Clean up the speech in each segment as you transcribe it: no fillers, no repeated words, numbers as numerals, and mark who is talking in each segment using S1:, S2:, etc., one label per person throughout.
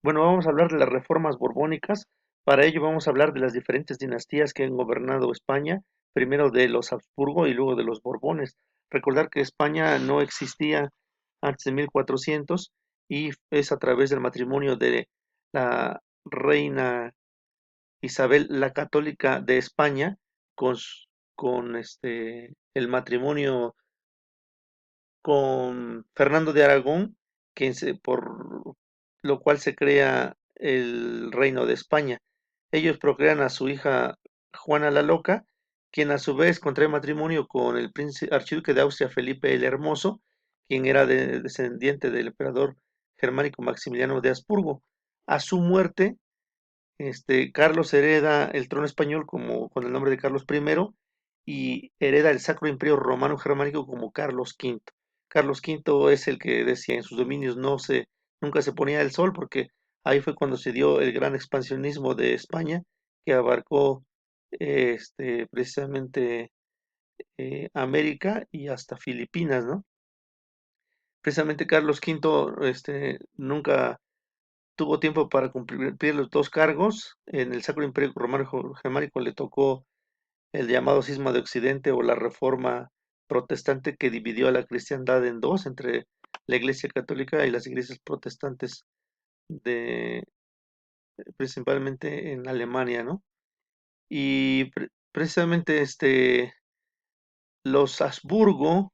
S1: Bueno, vamos a hablar de las reformas borbónicas. Para ello vamos a hablar de las diferentes dinastías que han gobernado España, primero de los Habsburgo y luego de los Borbones. Recordar que España no existía antes de 1400 y es a través del matrimonio de la reina Isabel la Católica de España con, el matrimonio con Fernando de Aragón, por lo cual se crea el Reino de España. Ellos procrean a su hija Juana la Loca, quien a su vez contrae matrimonio con el príncipe archiduque de Austria Felipe el Hermoso, quien era descendiente del emperador germánico Maximiliano de Habsburgo. A su muerte, Carlos hereda el trono español como, con el nombre de Carlos I y hereda el Sacro Imperio Romano Germánico como Carlos V. Carlos V es el que decía en sus dominios nunca se ponía el sol porque ahí fue cuando se dio el gran expansionismo de España que abarcó precisamente América y hasta Filipinas, ¿no? Precisamente Carlos V nunca tuvo tiempo para cumplir los dos cargos. En el Sacro Imperio Romano Germánico le tocó el llamado Cisma de Occidente o la Reforma Protestante que dividió a la cristiandad en dos, entre la Iglesia Católica y las iglesias protestantes de principalmente en Alemania, ¿no? Y precisamente los Habsburgo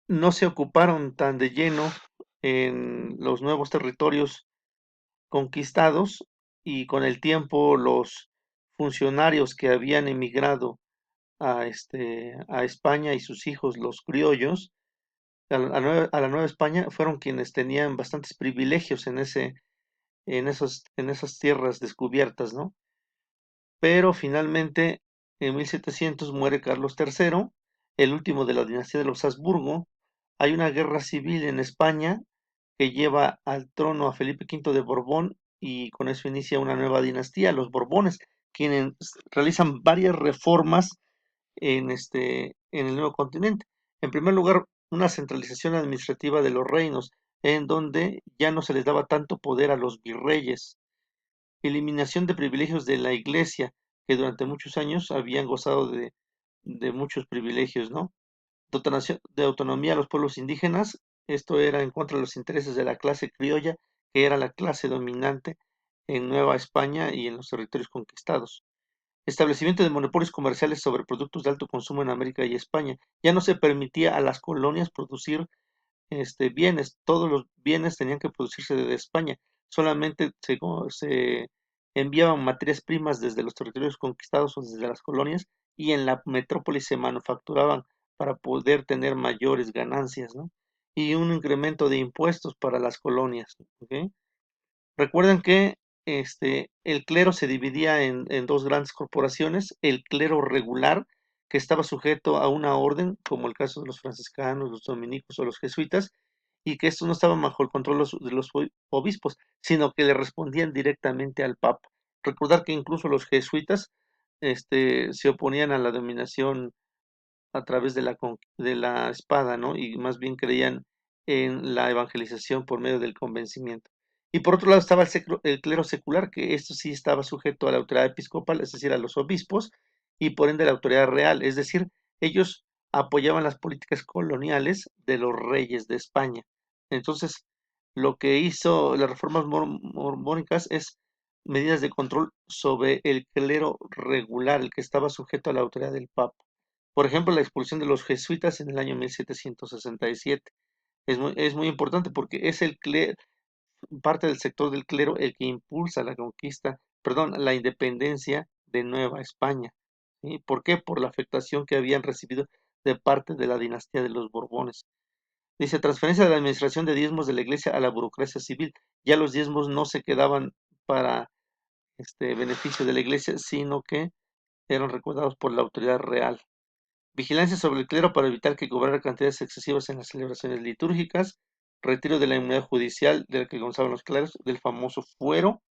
S1: no se ocuparon tan de lleno en los nuevos territorios conquistados y con el tiempo los funcionarios que habían emigrado a España y sus hijos, los criollos, a la Nueva España, fueron quienes tenían bastantes privilegios en esas tierras descubiertas, ¿no? Pero finalmente, en 1700 muere Carlos III, el último de la dinastía de los Habsburgo. Hay una guerra civil en España que lleva al trono a Felipe V de Borbón y con eso inicia una nueva dinastía, los Borbones, quienes realizan varias reformas en el nuevo continente. En primer lugar, una centralización administrativa de los reinos, en donde ya no se les daba tanto poder a los virreyes. Eliminación de privilegios de la iglesia, que durante muchos años habían gozado de muchos privilegios, ¿no? Dotación de autonomía a los pueblos indígenas, esto era en contra de los intereses de la clase criolla, que era la clase dominante en Nueva España y en los territorios conquistados. Establecimiento de monopolios comerciales sobre productos de alto consumo en América y España. Ya no se permitía a las colonias producir bienes, todos los bienes tenían que producirse desde España, solamente se enviaban materias primas desde los territorios conquistados o desde las colonias y en la metrópoli se manufacturaban para poder tener mayores ganancias, ¿no? Y un incremento de impuestos para las colonias, ¿ok? Recuerden que el clero se dividía en dos grandes corporaciones, el clero regular, que estaba sujeto a una orden, como el caso de los franciscanos, los dominicos o los jesuitas, y que estos no estaban bajo el control de los obispos, sino que le respondían directamente al papa. Recordar que incluso los jesuitas se oponían a la dominación a través de la espada, ¿no? Y más bien creían en la evangelización por medio del convencimiento. Y por otro lado estaba el clero secular, que esto sí estaba sujeto a la autoridad episcopal, es decir, a los obispos, y por ende a la autoridad real, es decir, ellos apoyaban las políticas coloniales de los reyes de España. Entonces, lo que hizo las reformas mormónicas es medidas de control sobre el clero regular, el que estaba sujeto a la autoridad del Papa. Por ejemplo, la expulsión de los jesuitas en el año 1767. Es muy importante porque es parte del sector del clero el que impulsa la conquista, perdón, la independencia de Nueva España. ¿Sí? ¿Por qué? Por la afectación que habían recibido de parte de la dinastía de los Borbones. Dice, transferencia de la administración de diezmos de la iglesia a la burocracia civil. Ya los diezmos no se quedaban para beneficio de la iglesia, sino que eran recordados por la autoridad real. Vigilancia sobre el clero para evitar que cobrara cantidades excesivas en las celebraciones litúrgicas. Retiro de la inmunidad judicial de la que gozaban los cleros, del famoso fuero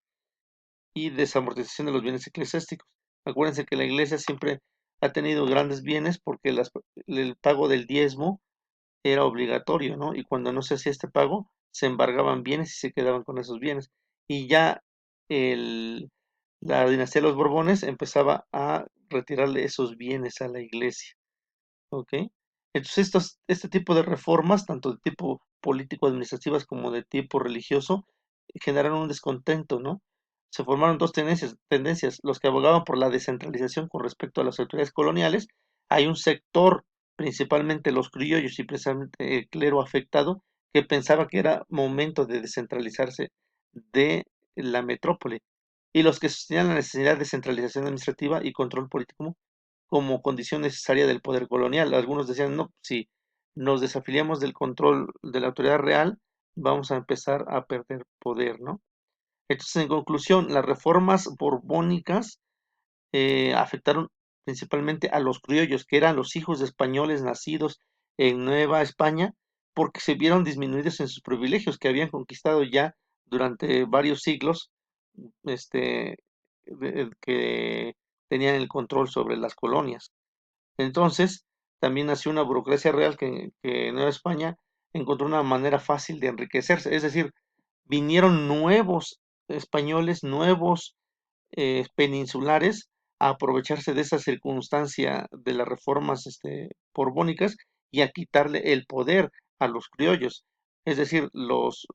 S1: y desamortización de los bienes eclesiásticos. Acuérdense que la iglesia siempre ha tenido grandes bienes porque el pago del diezmo era obligatorio, ¿no? Y cuando no se hacía este pago, se embargaban bienes y se quedaban con esos bienes. Y ya el, la dinastía de los Borbones empezaba a retirarle esos bienes a la iglesia. ¿Ok? Entonces, este tipo de reformas, tanto de tipo político-administrativas como de tipo religioso, generaron un descontento, ¿no? Se formaron dos tendencias, los que abogaban por la descentralización con respecto a las autoridades coloniales. Hay un sector, principalmente los criollos y precisamente el clero afectado, que pensaba que era momento de descentralizarse de la metrópoli, y los que sostenían la necesidad de centralización administrativa y control político como condición necesaria del poder colonial. Algunos decían, no, si nos desafiliamos del control de la autoridad real, vamos a empezar a perder poder, ¿no? Entonces, en conclusión, las reformas borbónicas afectaron principalmente a los criollos, que eran los hijos de españoles nacidos en Nueva España, porque se vieron disminuidos en sus privilegios que habían conquistado ya durante varios siglos, este, que tenían el control sobre las colonias. Entonces, también nació una burocracia real que Nueva España encontró una manera fácil de enriquecerse. Es decir, vinieron nuevos españoles, nuevos peninsulares a aprovecharse de esa circunstancia de las reformas borbónicas y a quitarle el poder a los criollos. Es decir, los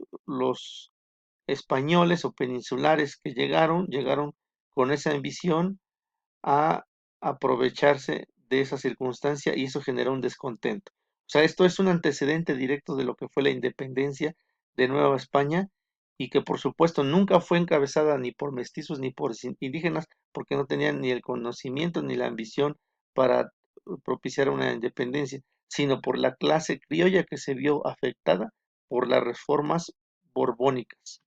S1: españoles o peninsulares que llegaron con esa ambición a aprovecharse de esa circunstancia y eso generó un descontento. O sea, esto es un antecedente directo de lo que fue la independencia de Nueva España y que por supuesto nunca fue encabezada ni por mestizos ni por indígenas porque no tenían ni el conocimiento ni la ambición para propiciar una independencia, sino por la clase criolla que se vio afectada por las reformas borbónicas.